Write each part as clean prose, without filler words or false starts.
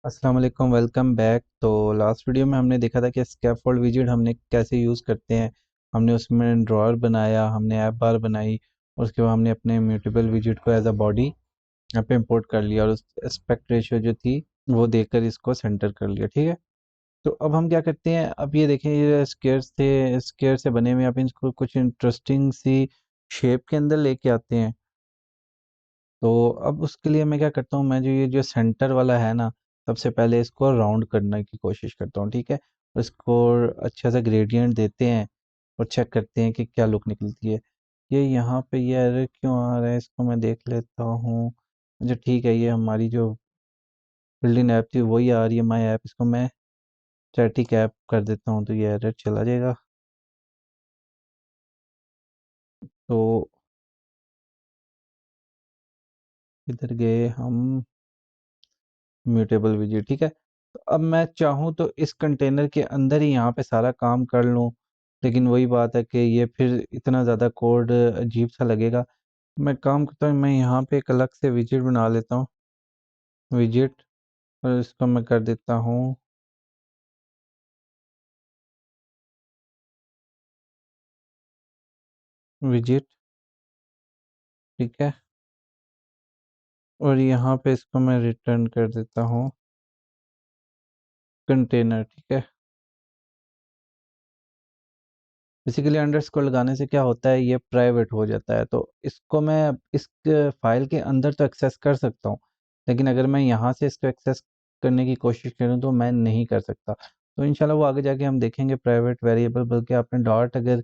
अस्सलाम वालेकुम, welcome back. तो लास्ट वीडियो में हमने देखा था कि स्कैफोल्ड विजेट हमने कैसे यूज़ करते हैं। हमने उसमें ड्रॉअर बनाया, हमने ऐप बार बनाई और उसके बाद हमने अपने म्यूटेबल विजेट को एज अ बॉडी यहाँ पे इंपोर्ट कर लिया और उस एस्पेक्ट रेशियो जो थी वो देकर इसको सेंटर कर लिया। ठीक है, तो अब हम क्या करते हैं, अब ये देखें, ये स्क्वायर्स थे, स्क्वायर से बने हुए, आप इनको कुछ इंटरेस्टिंग सी शेप के अंदर लेके आते हैं। तो अब उसके लिए मैं क्या करता हूँ, मैं जो ये जो सेंटर वाला है ना, सबसे पहले इसको राउंड करने की कोशिश करता हूँ। ठीक है, इसको अच्छा सा ग्रेडियंट देते हैं और चेक करते हैं कि क्या लुक निकलती है। ये यहाँ पे ये एरर क्यों आ रहा है, इसको मैं देख लेता हूँ। अच्छा ठीक है, ये हमारी जो बिल्डिंग ऐप थी वही आ रही है, माई ऐप। इसको मैं स्टैटिक ऐप कर देता हूँ तो ये एरर चला जाएगा। तो इधर गए हम, म्यूटेबल विजेट। ठीक है, तो अब मैं चाहूँ तो इस कंटेनर के अंदर ही यहाँ पे सारा काम कर लूँ, लेकिन वही बात है कि ये फिर इतना ज़्यादा कोड अजीब सा लगेगा। मैं काम करता हूँ, मैं यहाँ पे एक अलग से विजेट बना लेता हूँ, विजेट, और इसको मैं कर देता हूँ विजेट। ठीक है, और यहाँ पे इसको मैं रिटर्न कर देता हूँ कंटेनर। ठीक है, बेसिकली अंडरस्कोर लगाने से क्या होता है, ये प्राइवेट हो जाता है। तो इसको मैं इस फाइल के अंदर तो एक्सेस कर सकता हूँ, लेकिन अगर मैं यहाँ से इसको एक्सेस करने की कोशिश करूँ तो मैं नहीं कर सकता। तो इंशाल्लाह वो आगे जाके हम देखेंगे प्राइवेट वेरिएबल। बल्कि आपने डॉट अगर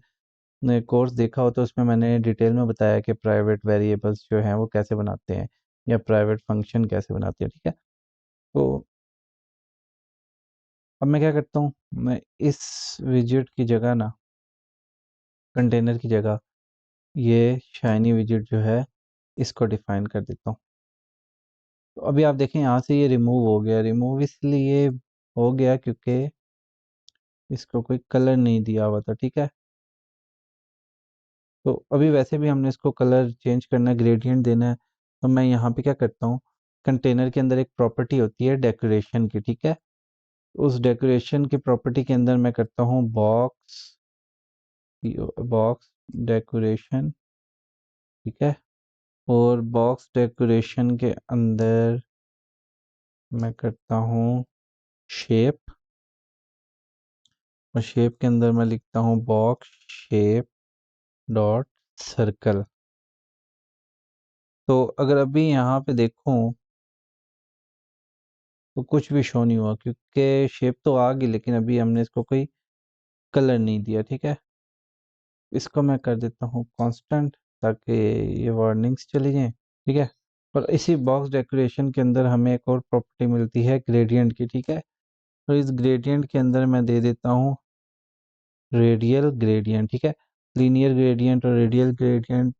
कोर्स देखा हो तो उसमें मैंने डिटेल में बताया कि प्राइवेट वेरिएबल्स जो हैं वो कैसे बनाते हैं, या प्राइवेट फंक्शन कैसे बनाते हैं। ठीक है, तो अब मैं क्या करता हूँ, मैं इस विजेट की जगह ना, कंटेनर की जगह, ये शाइनी विजेट जो है इसको डिफाइन कर देता हूँ। तो अभी आप देखें यहाँ से ये रिमूव हो गया। रिमूव इसलिए हो गया क्योंकि इसको कोई कलर नहीं दिया हुआ था। ठीक है, तो अभी वैसे भी हमने इसको कलर चेंज करना है, ग्रेडियंट देना है। तो मैं यहाँ पे क्या करता हूँ, कंटेनर के अंदर एक प्रॉपर्टी होती है डेकोरेशन की। ठीक है, उस डेकोरेशन की प्रॉपर्टी के अंदर मैं करता हूँ बॉक्स, बॉक्स डेकोरेशन। ठीक है, और बॉक्स डेकोरेशन के अंदर मैं करता हूँ शेप, और शेप के अंदर मैं लिखता हूँ बॉक्स शेप डॉट सर्कल। तो अगर अभी यहाँ पे देखूं तो कुछ भी शो नहीं हुआ, क्योंकि शेप तो आ गई लेकिन अभी हमने इसको कोई कलर नहीं दिया। ठीक है, इसको मैं कर देता हूँ कांस्टेंट, ताकि ये वार्निंग्स चली जाएं। ठीक है, और इसी बॉक्स डेकोरेशन के अंदर हमें एक और प्रॉपर्टी मिलती है ग्रेडियंट की। ठीक है, तो इस ग्रेडियंट के अंदर मैं दे देता हूँ रेडियल ग्रेडियंट। ठीक है, लीनियर ग्रेडियंट और रेडियल ग्रेडियंट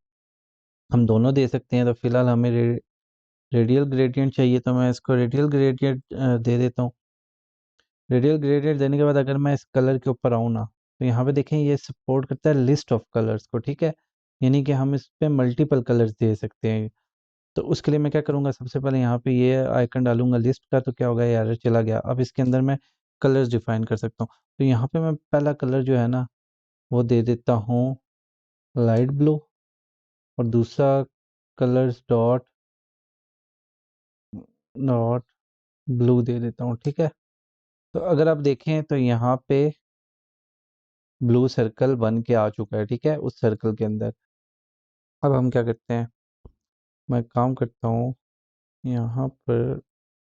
हम दोनों दे सकते हैं। तो फिलहाल हमें रेडियल ग्रेडियंट चाहिए, तो मैं इसको रेडियल ग्रेडियंट दे देता हूँ। रेडियल ग्रेडियंट देने के बाद अगर मैं इस कलर के ऊपर आऊँ ना, तो यहाँ पे देखें ये सपोर्ट करता है लिस्ट ऑफ कलर्स को। ठीक है, यानी कि हम इस पे मल्टीपल कलर्स दे सकते हैं। तो उसके लिए मैं क्या करूँगा, सबसे पहले यहाँ पे ये आइकन डालूंगा लिस्ट का। तो क्या होगा, ये एरर चला गया। अब इसके अंदर मैं कलर्स डिफाइन कर सकता हूँ। तो यहाँ पे मैं पहला कलर जो है ना वो दे देता हूँ लाइट ब्लू, और दूसरा कलर्स डॉट डॉट ब्लू दे देता हूँ। ठीक है, तो अगर आप देखें तो यहाँ पे ब्लू सर्कल बन के आ चुका है। ठीक है, उस सर्कल के अंदर अब हम क्या करते हैं, मैं काम करता हूँ यहाँ पर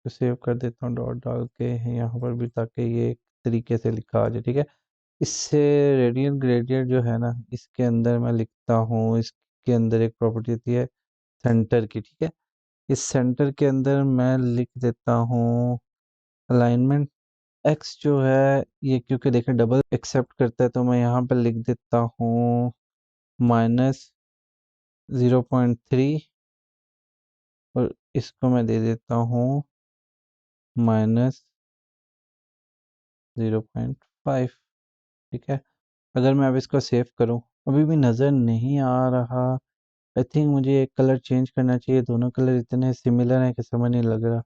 सेव कर देता हूँ डॉट डाल के यहाँ पर भी, ताकि ये एक तरीके से लिखा आ जाए। ठीक है, इससे रेडियन ग्रेडियंट जो है ना, इसके अंदर मैं लिखता हूँ, इसके अंदर एक प्रॉपर्टी होती है सेंटर की। ठीक है, इस सेंटर के अंदर मैं लिख देता हूँ अलाइनमेंट एक्स जो है, ये क्योंकि देखें डबल एक्सेप्ट करता है, तो मैं यहाँ पर लिख देता हूँ -0.3, और इसको मैं दे देता हूँ -0.5। ठीक है, अगर मैं अब इसको सेव करूँ, अभी भी नज़र नहीं आ रहा। आई थिंक मुझे एक कलर चेंज करना चाहिए, दोनों कलर इतने सिमिलर हैं कि समझ नहीं लग रहा।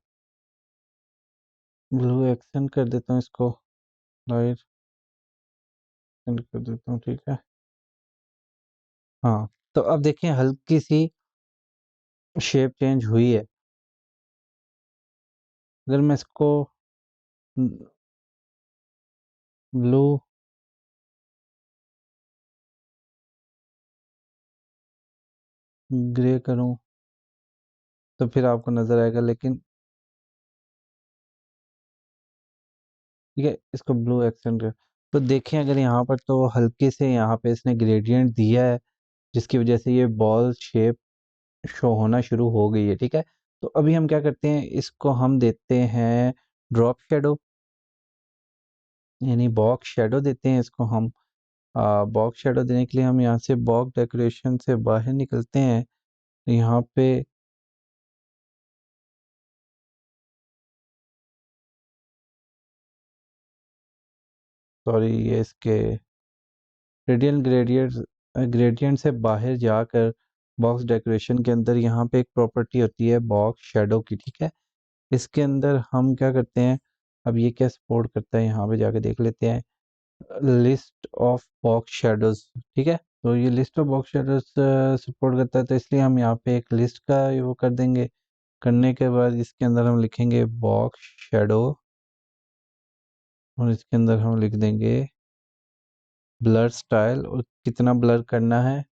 ब्लू एक्सेंट कर देता हूँ इसको, लाइट एक्सेंट कर देता हूँ, ठीक है। हाँ, तो अब देखिए हल्की सी शेप चेंज हुई है। अगर मैं इसको ब्लू ग्रे करूँ तो फिर आपको नज़र आएगा, लेकिन ठीक है, इसको ब्लू एक्सेंट कर। तो देखें अगर यहाँ पर तो हल्के से यहाँ पे इसने ग्रेडियंट दिया है, जिसकी वजह से ये बॉल शेप शो होना शुरू हो गई है, ठीक है। तो अभी हम क्या करते हैं, इसको हम देते हैं ड्रॉप शेडो, यानी बॉक्स शेडो देते हैं इसको हम। बॉक्स शेडो देने के लिए हम यहाँ से बॉक्स डेकोरेशन से बाहर निकलते हैं। यहाँ पे सॉरी, ये इसके रेडियल ग्रेडियंट ग्रेडियंट से बाहर जाकर बॉक्स डेकोरेशन के अंदर यहाँ पे एक प्रॉपर्टी होती है बॉक्स शेडो की, ठीक है। इसके अंदर हम क्या करते हैं, अब ये क्या सपोर्ट करता है, यहाँ पे जाके देख लेते हैं, लिस्ट ऑफ बॉक्स शेडोज, ठीक है। तो ये list of box shadows support करता है, तो इसलिए हम यहाँ पे एक लिस्ट का वो कर देंगे। करने के बाद इसके अंदर हम लिखेंगे बॉक्स शेडो, और इसके अंदर हम लिख देंगे ब्लर स्टाइल, और कितना ब्लर करना है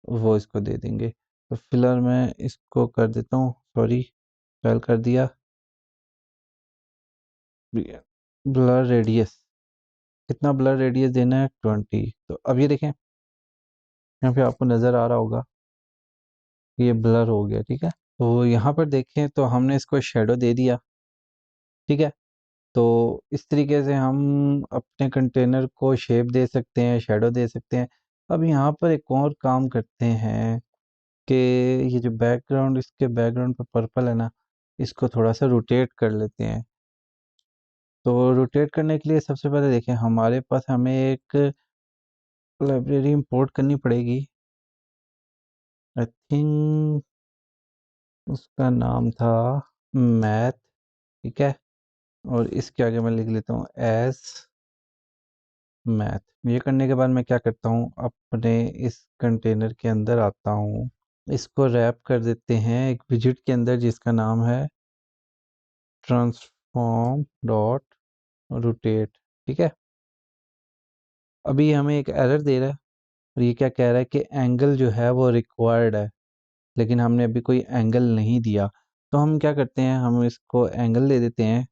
वो इसको दे देंगे। तो फिलहाल मैं इसको कर देता हूँ, सॉरी, स्टाइल कर दिया, ब्लर रेडियस, कितना ब्लर रेडियस देना है, 20। तो अब ये देखें, यहाँ पे आपको नज़र आ रहा होगा कि ये ब्लर हो गया, ठीक है। तो यहाँ पर देखें तो हमने इसको शेडो दे दिया, ठीक है। तो इस तरीके से हम अपने कंटेनर को शेप दे सकते हैं, शेडो दे सकते हैं। अब यहाँ पर एक और काम करते हैं कि ये जो बैकग्राउंड, इसके बैकग्राउंड पर पर्पल है ना, इसको थोड़ा सा रोटेट कर लेते हैं। तो रोटेट करने के लिए सबसे पहले देखें, हमारे पास हमें एक लाइब्रेरी इंपोर्ट करनी पड़ेगी। आई थिंक उसका नाम था मैथ, ठीक है। और इसके आगे मैं लिख लेता हूँ एज मैथ। ये करने के बाद मैं क्या करता हूँ, अपने इस कंटेनर के अंदर आता हूँ, इसको रैप कर देते हैं एक विजिट के अंदर जिसका नाम है ट्रांसफॉर्म डॉट रोटेट, ठीक है। अभी हमें एक एरर दे रहा है, और ये क्या कह रहा है कि एंगल जो है वो रिक्वायर्ड है, लेकिन हमने अभी कोई एंगल नहीं दिया। तो हम क्या करते हैं, हम इसको एंगल दे देते हैं,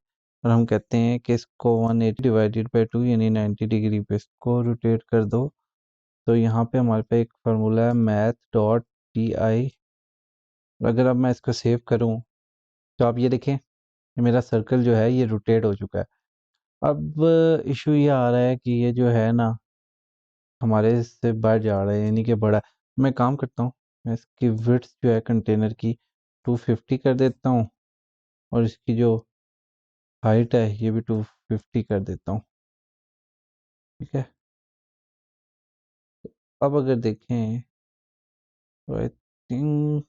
और हम कहते हैं कि इसको 180 डिवाइडेड बाई 2 यानी 90 डिग्री पे इसको रोटेट कर दो। तो यहाँ पे हमारे पे एक फार्मूला है मैथ डॉट टी आई। अगर अब मैं इसको सेव करूँ तो आप ये देखें, ये मेरा सर्कल जो है ये रोटेट हो चुका है। अब इशू ये आ रहा है कि ये जो है ना हमारे से बढ़ जा रहा है, यानी कि बड़ा। मैं काम करता हूँ, मैं इसकी विड्थ जो है कंटेनर की 250 कर देता हूँ, और इसकी जो हाइट है ये भी 250 कर देता हूँ, ठीक है। अब अगर देखें तो आई थिंक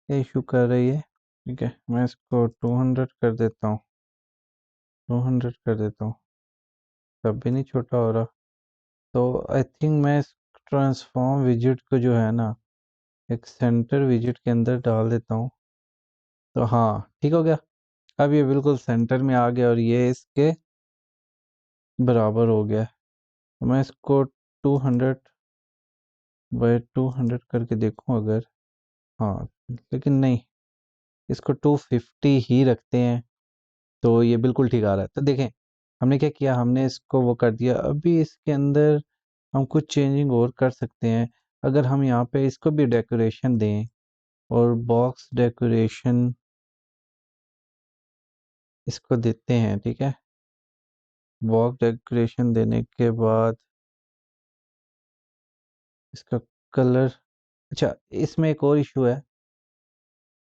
ये इशू कर रही है, ठीक है। मैं इसको 200 कर देता हूँ, 200 कर देता हूँ, तब भी नहीं छोटा हो रहा। तो आई थिंक मैं इस ट्रांसफॉर्म विजिट को जो है ना एक सेंटर विजिट के अंदर डाल देता हूँ। तो हाँ, ठीक हो गया। अब ये बिल्कुल सेंटर में आ गया, और ये इसके बराबर हो गया। तो मैं इसको 200/200 करके देखूं अगर, हाँ, लेकिन नहीं, इसको 250 ही रखते हैं, तो ये बिल्कुल ठीक आ रहा है। तो देखें हमने क्या किया, हमने इसको वो कर दिया। अभी इसके अंदर हम कुछ चेंजिंग और कर सकते हैं। अगर हम यहाँ पे इसको भी डेकोरेशन दें, और बॉक्स डेकोरेशन इसको देते हैं, ठीक है। बॉक्स डेकोरेशन देने के बाद इसका कलर, अच्छा, इसमें एक और इशू है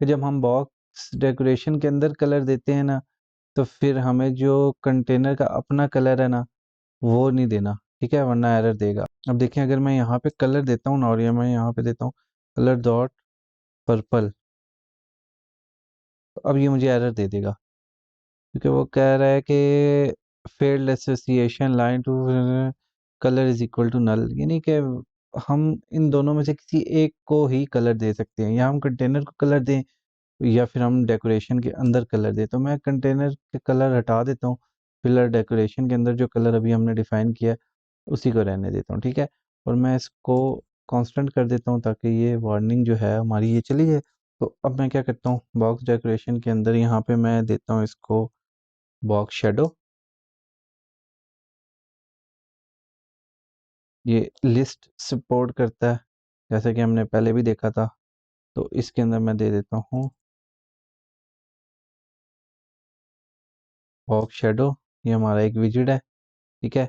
कि जब हम बॉक्स डेकोरेशन के अंदर कलर देते हैं ना, तो फिर हमें जो कंटेनर का अपना कलर है ना वो नहीं देना, ठीक है, वरना एरर देगा। अब देखें अगर मैं यहाँ पे कलर देता हूँ ना, और ये मैं यहाँ पे देता हूँ कलर डॉट पर्पल, तो अब ये मुझे एरर दे देगा। क्योंकि वो कह रहा है कि field association line to colour is equal to null, यानी कि हम इन दोनों में से किसी एक को ही कलर दे सकते हैं, या हम कंटेनर को कलर दें या फिर हम डेकोरेशन के अंदर कलर दें। तो मैं कंटेनर के कलर हटा देता हूँ, फिलहाल डेकोरेशन के अंदर जो कलर अभी हमने डिफाइन किया है उसी को रहने देता हूँ, ठीक है। और मैं इसको कांस्टेंट कर देता हूँ ताकि ये वार्निंग जो है हमारी ये चली जाए। तो अब मैं क्या करता हूँ, बॉक्स डेकोरेशन के अंदर यहाँ पे मैं देता हूँ इसको बॉक्स शेडो। ये लिस्ट सपोर्ट करता है जैसे कि हमने पहले भी देखा था। तो इसके अंदर मैं दे देता हूँ बॉक्स शेडो। ये हमारा एक विजिट है, ठीक है।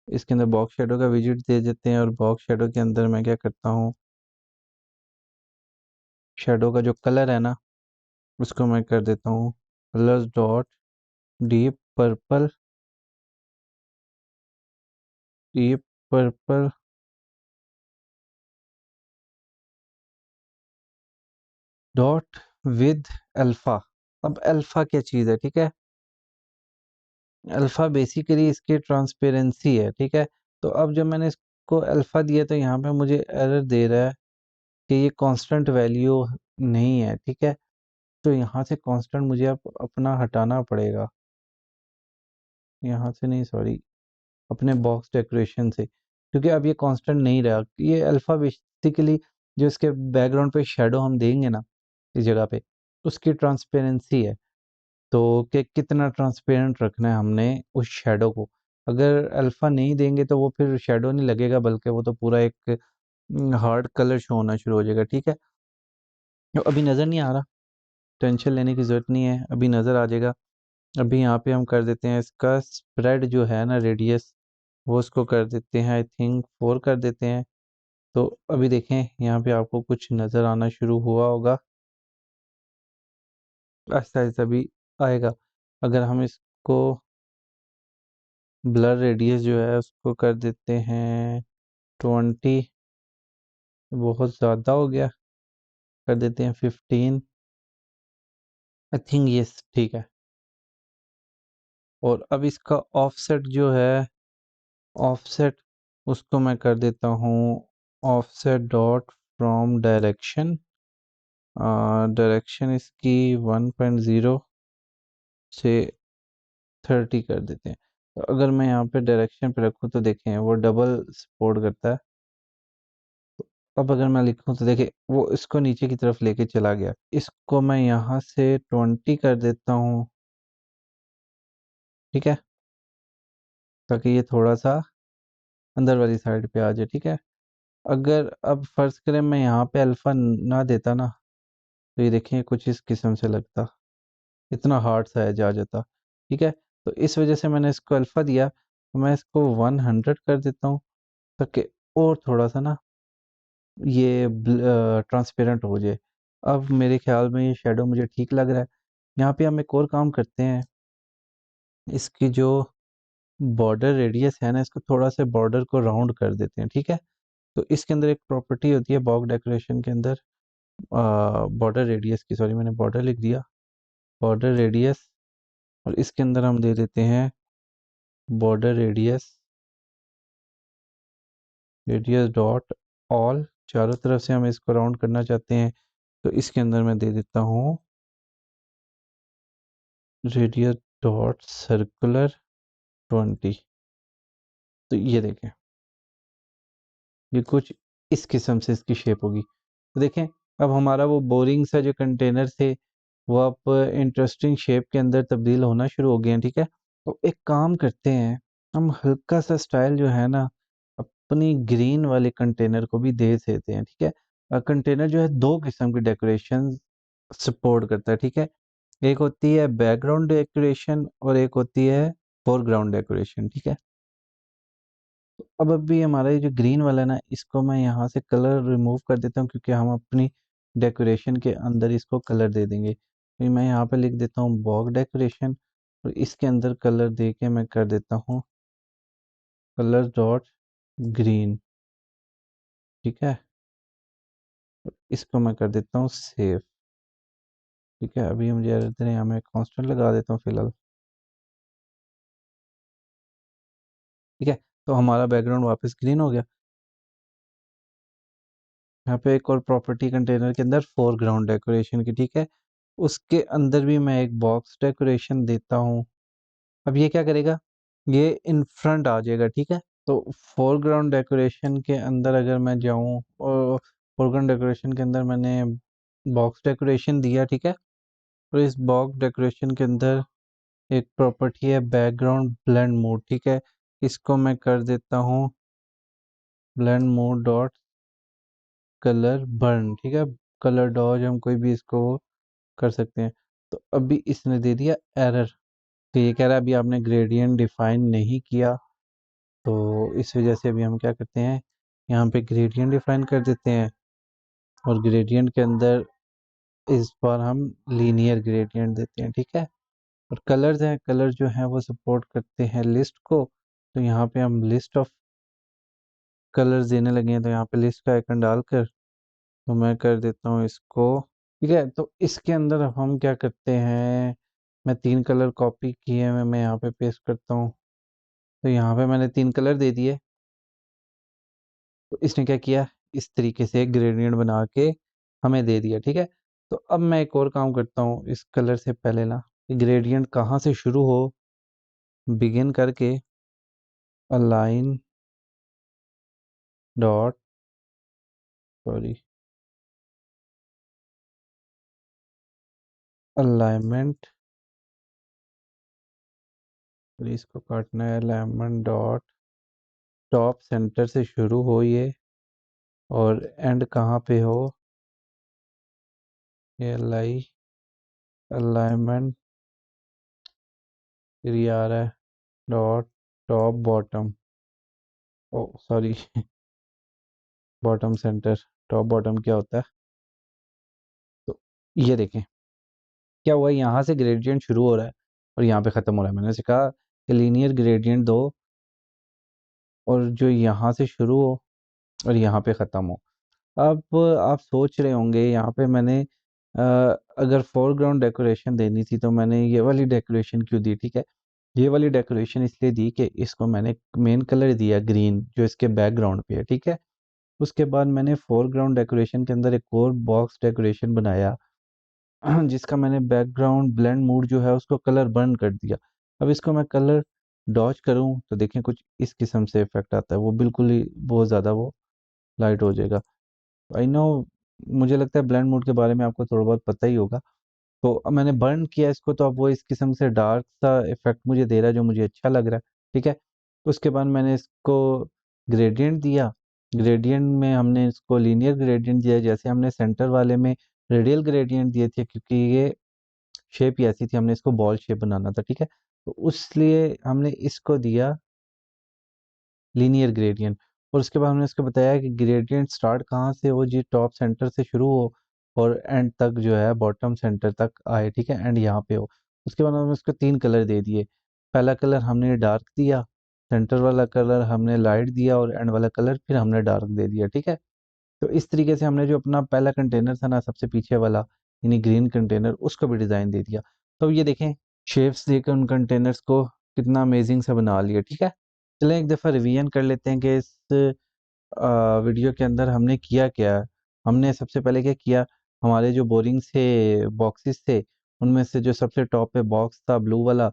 इसके अंदर बॉक्स शेडो का विजिट दे देते हैं, और बॉक्स शेडो के अंदर मैं क्या करता हूँ, शेडो का जो कलर है ना उसको मैं कर देता हूँ colours dot deep purple, deep purple dot with alpha. अब अल्फा क्या चीज़ है, ठीक है। अल्फा बेसिकली इसकी ट्रांसपेरेंसी है, ठीक है। तो अब जब मैंने इसको अल्फा दिया तो यहाँ पे मुझे एरर दे रहा है कि ये कांस्टेंट वैल्यू नहीं है, ठीक है। तो यहाँ से कांस्टेंट मुझे अब अपना हटाना पड़ेगा, यहाँ से नहीं, सॉरी, अपने बॉक्स डेकोरेशन से, क्योंकि अब ये कांस्टेंट नहीं रहा। ये अल्फा बेसिकली जो इसके बैकग्राउंड पे शेडो हम देंगे ना इस जगह पे, उसकी ट्रांसपेरेंसी है। तो कि कितना ट्रांसपेरेंट रखना है हमने उस शेडो को। अगर अल्फा नहीं देंगे तो वो फिर शेडो नहीं लगेगा, बल्कि वो तो पूरा एक हार्ड कलर शो होना शुरू हो जाएगा, ठीक है। तो अभी नज़र नहीं आ रहा, टेंशन लेने की ज़रूरत नहीं है, अभी नज़र आ जाएगा। अभी यहाँ पे हम कर देते हैं इसका स्प्रेड जो है ना, रेडियस, वो उसको कर देते हैं, आई थिंक 4 कर देते हैं। तो अभी देखें यहाँ पे आपको कुछ नज़र आना शुरू हुआ होगा, ऐसा ऐसा भी आएगा। अगर हम इसको ब्लर रेडियस जो है उसको कर देते हैं 20, बहुत ज़्यादा हो गया, कर देते हैं 15, आई थिंक यस, ठीक है। और अब इसका ऑफसेट जो है, ऑफसेट, उसको मैं कर देता हूँ offset dot from direction, direction इसकी 1.0 से 30 कर देते हैं। तो अगर मैं यहाँ पे डायरेक्शन पे रखूँ तो देखें वो डबल सपोर्ट करता है। अब अगर मैं लिखूँ तो देखें वो इसको नीचे की तरफ लेके चला गया। इसको मैं यहाँ से 20 कर देता हूँ, ठीक है, ताकि ये थोड़ा सा अंदर वाली साइड पे आ जाए, ठीक है। अगर अब फर्ज करें मैं यहाँ पे अल्फ़ा ना देता ना, तो ये देखें कुछ इस किस्म से लगता, इतना हार्ड सा एज आ जाता, ठीक है। तो इस वजह से मैंने इसको अल्फ़ा दिया, तो मैं इसको 100 कर देता हूँ ताकि और थोड़ा सा ना ये ट्रांसपेरेंट हो जाए। अब मेरे ख्याल में ये शेडो मुझे ठीक लग रहा है। यहाँ पे हम एक और काम करते हैं, इसकी जो बॉर्डर रेडियस है ना, इसको थोड़ा सा बॉर्डर को राउंड कर देते हैं, ठीक है। तो इसके अंदर एक प्रॉपर्टी होती है बॉक्स डेकोरेशन के अंदर, बॉर्डर रेडियस की, सॉरी मैंने बॉर्डर लिख दिया, बॉर्डर रेडियस। और इसके अंदर हम दे देते हैं border radius, radius dot all, चारों तरफ से हम इसको राउंड करना चाहते हैं। तो इसके अंदर मैं दे देता हूँ रेडियस डॉट सर्कुलर 20। तो ये देखें, ये कुछ इस किस्म से इसकी शेप होगी। तो देखें अब हमारा वो बोरिंग सा जो कंटेनर थे वो अब इंटरेस्टिंग शेप के अंदर तब्दील होना शुरू हो गए हैं, ठीक है। तो एक काम करते हैं, हम हल्का सा स्टाइल जो है ना अपनी ग्रीन वाले कंटेनर को भी दे देते हैं, ठीक है। कंटेनर जो है दो किस्म की डेकोरेशन सपोर्ट करता है, ठीक है। एक होती है बैकग्राउंड डेकोरेशन और एक होती है फोरग्राउंड डेकोरेशन, ठीक है। अब अभी हमारा ये जो ग्रीन वाला है ना, इसको मैं यहाँ से कलर रिमूव कर देता हूँ, क्योंकि हम अपनी डेकोरेशन के अंदर इसको कलर दे देंगे। तो मैं यहाँ पे लिख देता हूँ बॉक्स डेकोरेशन, और इसके अंदर कलर दे के मैं कर देता हूँ कलर डॉट ग्रीन, ठीक है। इसको मैं कर देता हूँ सेव, ठीक है। अभी मुझे यहाँ मैं कांस्टेंट लगा देता हूँ फिलहाल। ठीक है, तो हमारा बैकग्राउंड वापस ग्रीन हो गया। यहाँ पे एक और प्रॉपर्टी कंटेनर के अंदर फोरग्राउंड डेकोरेशन की, ठीक है, उसके अंदर भी मैं एक बॉक्स डेकोरेशन देता हूँ। अब ये क्या करेगा, ये इन फ्रंट आ जाएगा, ठीक है। तो फोरग्राउंड डेकोरेशन के अंदर अगर मैं जाऊँ और फोरग्राउंड डेकोरेशन के अंदर मैंने बॉक्स डेकोरेशन दिया, ठीक है। और इस बॉक्स डेकोरेशन के अंदर एक प्रॉपर्टी है बैकग्राउंड ब्लेंड मोड, ठीक है। इसको मैं कर देता हूँ blend mode dot colour burn, ठीक है। कलर डॉज हम कोई भी इसको कर सकते हैं। तो अभी इसने दे दिया एरर, तो ये कह रहा है अभी आपने ग्रेडियंट डिफाइन नहीं किया। तो इस वजह से अभी हम क्या करते हैं, यहाँ पे ग्रेडियंट डिफाइन कर देते हैं और ग्रेडियंट के अंदर इस बार हम लीनियर ग्रेडियंट देते हैं, ठीक है। और कलर्स हैं, कलर जो हैं वो सपोर्ट करते हैं लिस्ट को। तो यहाँ पे हम लिस्ट ऑफ कलर्स देने लगे हैं, तो यहाँ पे लिस्ट का आइकन डालकर तो मैं कर देता हूँ इसको, ठीक है। तो इसके अंदर अब हम क्या करते हैं, मैं 3 कलर कॉपी किए हैं, मैं यहाँ पे पेस्ट करता हूँ। तो यहाँ पे मैंने 3 कलर दे दिए। तो इसने क्या किया, इस तरीके से ग्रेडियंट बना के हमें दे दिया, ठीक है। तो अब मैं एक और काम करता हूँ, इस कलर से पहले ना ग्रेडियंट कहाँ से शुरू हो, बिगिन करके अलाइन डॉट सॉरी अलाइनमेंट, इसको काटना है, अलाइनमेंट डॉट टॉप सेंटर से शुरू हो ये और एंड कहाँ पे हो, ये अलाइनमेंट फिर ये आ रहा है dot top bottom, oh sorry bottom centre. Top bottom क्या होता है, तो ये देखें क्या हुआ, यहाँ से ग्रेडियंट शुरू हो रहा है और यहाँ पे ख़त्म हो रहा है। मैंने उसे कहा कि लीनियर ग्रेडियंट दो और जो यहाँ से शुरू हो और यहाँ पे ख़त्म हो। अब आप सोच रहे होंगे यहाँ पे मैंने अगर फोरग्राउंड डेकोरेशन देनी थी तो मैंने ये वाली डेकोरेशन क्यों दी, ठीक है। ये वाली डेकोरेशन इसलिए दी कि इसको मैंने मेन कलर दिया ग्रीन जो इसके बैकग्राउंड पे है, ठीक है। उसके बाद मैंने फोरग्राउंड डेकोरेशन के अंदर एक और बॉक्स डेकोरेशन बनाया जिसका मैंने बैकग्राउंड ब्लेंड मूड जो है उसको कलर बर्न कर दिया। अब इसको मैं कलर डॉज करूं तो देखें कुछ इस किस्म से इफेक्ट आता है, वो बिल्कुल ही बहुत ज़्यादा वो लाइट हो जाएगा। आई नो, मुझे लगता है ब्लेंड मूड के बारे में आपको थोड़ा बहुत पता ही होगा। तो अब मैंने बर्न किया इसको, तो अब वो इस किस्म से डार्क सा इफेक्ट मुझे दे रहा है जो मुझे अच्छा लग रहा है, ठीक है। उसके बाद मैंने इसको ग्रेडियंट दिया, ग्रेडियंट में हमने इसको लीनियर ग्रेडियंट दिया, जैसे हमने सेंटर वाले में रेडियल ग्रेडियंट दिए थे, क्योंकि ये शेप ही ऐसी थी, हमने इसको बॉल शेप बनाना था, ठीक है। तो उसलिए हमने इसको दिया लीनियर ग्रेडियंट। और उसके बाद हमने इसको बताया कि ग्रेडियंट स्टार्ट कहाँ से हो जी, टॉप सेंटर से शुरू हो और एंड तक जो है बॉटम सेंटर तक आए, ठीक है, एंड यहाँ पे हो। उसके बाद हमने उसको 3 कलर दे दिए। पहला कलर हमने डार्क दिया, सेंटर वाला कलर हमने लाइट दिया और एंड वाला कलर फिर हमने डार्क दे दिया, ठीक है। तो इस तरीके से हमने जो अपना पहला कंटेनर था ना सबसे पीछे वाला, यानी ग्रीन कंटेनर, उसको भी डिज़ाइन दे दिया। तो ये देखें शेप्स देकर उन कंटेनर्स को कितना अमेजिंग सा बना लिया, ठीक है। चलें एक दफ़ा रिवीजन कर लेते हैं कि इस वीडियो के अंदर हमने किया क्या है। हमने सबसे पहले क्या किया, हमारे जो बोरिंग से बॉक्सेस थे उनमें से जो सबसे टॉप पे बॉक्स था ब्लू वाला,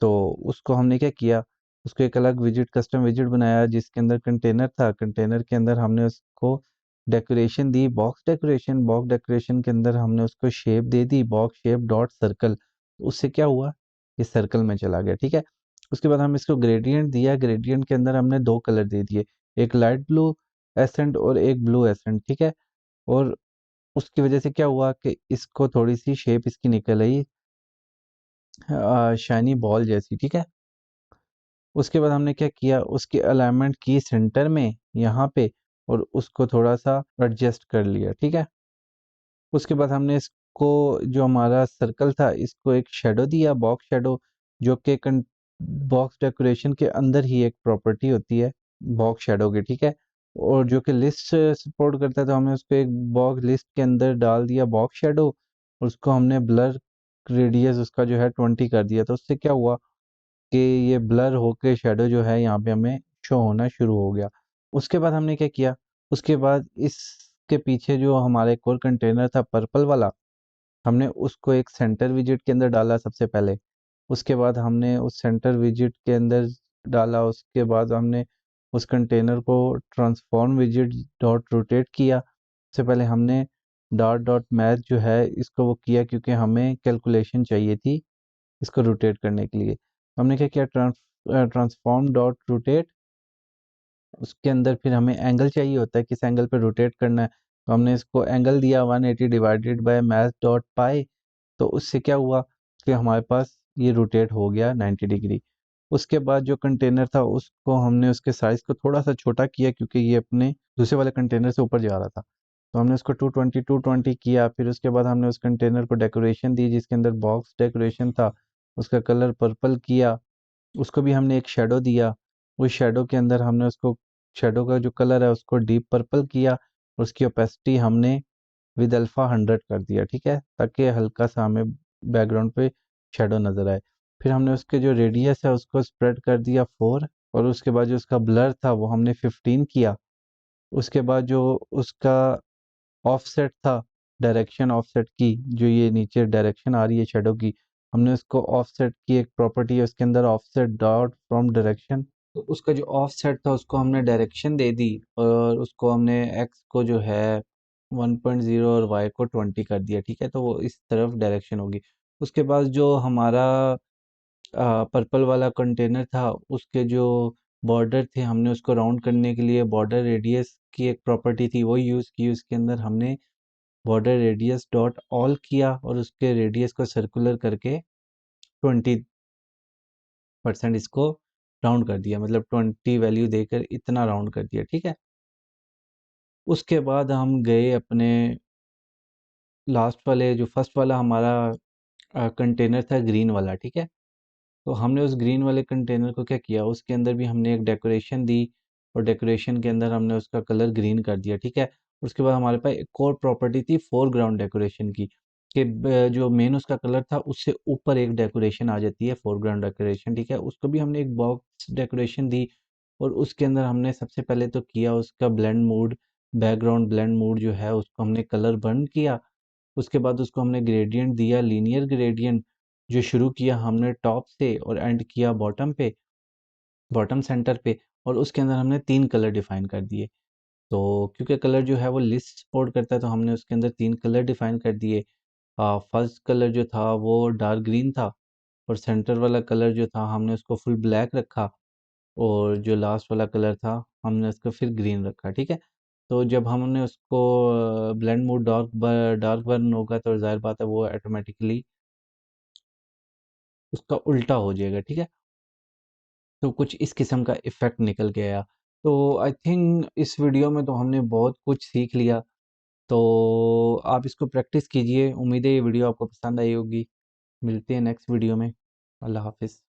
तो उसको हमने क्या किया, उसको एक अलग विजिट कस्टम विजिट बनाया जिसके अंदर कंटेनर था। कंटेनर के अंदर हमने उसको डेकोरेशन दी, बॉक्स डेकोरेशन। बॉक्स डेकोरेशन के अंदर हमने उसको शेप दे दी, बॉक्स शेप डॉट सर्कल। उससे क्या हुआ, ये सर्कल में चला गया, ठीक है। उसके बाद हम इसको ग्रेडियंट दिया, ग्रेडियंट के अंदर हमने 2 कलर दे दिए, एक लाइट ब्लू एसेंट और एक ब्लू एसेंट, ठीक है। और उसकी वजह से क्या हुआ कि इसको थोड़ी सी शेप इसकी निकल आई शाइनी बॉल जैसी, ठीक है। उसके बाद हमने क्या किया, उसकी अलाइनमेंट की सेंटर में यहाँ पे और उसको थोड़ा सा एडजस्ट कर लिया, ठीक है। उसके बाद हमने इसको जो हमारा सर्कल था इसको एक शेडो दिया, बॉक्स शेडो, जो कि बॉक्स डेकोरेशन के अंदर ही एक प्रॉपर्टी होती है बॉक्स शेडो की, ठीक है। और जो कि लिस्ट सपोर्ट करता है, तो हमने उसको एक बॉक्स लिस्ट के अंदर डाल दिया बॉक्स शेडो और उसको हमने ब्लर रेडियस उसका जो है 20 कर दिया। तो उससे क्या हुआ कि ये ब्लर होके शेडो जो है यहाँ पे हमें शो होना शुरू हो गया। उसके बाद हमने क्या किया, उसके बाद इसके पीछे जो हमारा एक और कंटेनर था पर्पल वाला, हमने उसको एक सेंटर विजिट के अंदर डाला सबसे पहले। उसके बाद हमने उस सेंटर विजिट के अंदर डाला, उसके बाद हमने उस कंटेनर को ट्रांसफॉर्म विजिट डॉट रोटेट किया। उससे पहले हमने डॉट डॉट मैथ जो है इसको वो किया, क्योंकि हमें कैलकुलेशन चाहिए थी इसको रोटेट करने के लिए। हमने क्या किया, ट्रांसफॉर्म डॉट रोटेट, उसके अंदर फिर हमें एंगल चाहिए होता है किस एंगल पे रोटेट करना है, तो हमने इसको एंगल दिया 180 डिवाइडेड बाय मैथ डॉट पाई। तो उससे क्या हुआ कि हमारे पास ये रोटेट हो गया 90 डिग्री। उसके बाद जो कंटेनर था उसको हमने उसके साइज़ को थोड़ा सा छोटा किया, क्योंकि ये अपने दूसरे वाले कंटेनर से ऊपर जा रहा था। तो हमने उसको 220 किया। फिर उसके बाद हमने उस कंटेनर को डेकोरेशन दी, जिसके अंदर बॉक्स डेकोरेशन था, उसका कलर पर्पल किया। उसको भी हमने एक शेडो दिया। उस शेडो के अंदर हमने उसको, शेडो का जो कलर है उसको डीप पर्पल किया। और उसकी ओपेसिटी हमने विद अल्फा 100 कर दिया, ठीक है, ताकि हल्का सा हमें बैकग्राउंड पे शेडो नज़र आए। फिर हमने उसके जो रेडियस है उसको स्प्रेड कर दिया 4। और उसके बाद जो उसका ब्लर था वो हमने 15 किया। उसके बाद जो उसका ऑफसेट था, डायरेक्शन ऑफसेट की, जो ये नीचे डायरेक्शन आ रही है शेडो की, हमने उसको ऑफसेट की एक प्रॉपर्टी है उसके अंदर, ऑफसेट डॉट फ्रॉम डायरेक्शन। तो उसका जो ऑफसेट था उसको हमने डायरेक्शन दे दी, और उसको हमने एक्स को जो है 1.0 और वाई को 20 कर दिया, ठीक है, तो वो इस तरफ डायरेक्शन होगी। उसके बाद जो हमारा पर्पल वाला कंटेनर था उसके जो बॉर्डर थे, हमने उसको राउंड करने के लिए बॉर्डर रेडियस की एक प्रॉपर्टी थी वो यूज़ की। उसके अंदर हमने बॉर्डर रेडियस डॉट ऑल किया और उसके रेडियस को सर्कुलर करके 20% इसको राउंड कर दिया, मतलब 20 वैल्यू देकर इतना राउंड कर दिया, ठीक है। उसके बाद हम गए अपने लास्ट वाले, जो फर्स्ट वाला हमारा कंटेनर था ग्रीन वाला, ठीक है। तो हमने उस ग्रीन वाले कंटेनर को क्या किया, उसके अंदर भी हमने एक डेकोरेशन दी, और डेकोरेशन के अंदर हमने उसका कलर ग्रीन कर दिया, ठीक है। उसके बाद हमारे पास एक और प्रॉपर्टी थी फोरग्राउंड डेकोरेशन की, कि जो मेन उसका कलर था उससे ऊपर एक डेकोरेशन आ जाती है फोरग्राउंड डेकोरेशन, ठीक है। उसको भी हमने एक बॉक्स डेकोरेशन दी, और उसके अंदर हमने सबसे पहले तो किया उसका blend mood, background blend mood जो है उसको हमने कलर बर्न किया। उसके बाद उसको हमने ग्रेडियंट दिया, लीनियर ग्रेडियंट, जो शुरू किया हमने टॉप से और एंड किया बॉटम पे, बॉटम सेंटर पे। और उसके अंदर हमने 3 कलर डिफाइन कर दिए। तो क्योंकि कलर जो है वो लिस्ट सपोर्ट करता है, तो हमने उसके अंदर 3 कलर डिफाइन कर दिए। फर्स्ट कलर जो था वो डार्क ग्रीन था, और सेंटर वाला कलर जो था हमने उसको फुल ब्लैक रखा, और जो लास्ट वाला कलर था हमने उसको फिर ग्रीन रखा, ठीक है। तो जब हमने उसको ब्लेंड मोड डार्क बर्न होगा तो जाहिर बात है वो ऑटोमेटिकली उसका उल्टा हो जाएगा, ठीक है। तो कुछ इस किस्म का इफ़ेक्ट निकल के आया। तो आई थिंक इस वीडियो में तो हमने बहुत कुछ सीख लिया। तो आप इसको प्रैक्टिस कीजिए। उम्मीद है ये वीडियो आपको पसंद आई होगी। मिलते हैं नेक्स्ट वीडियो में। अल्लाह हाफ़िज़।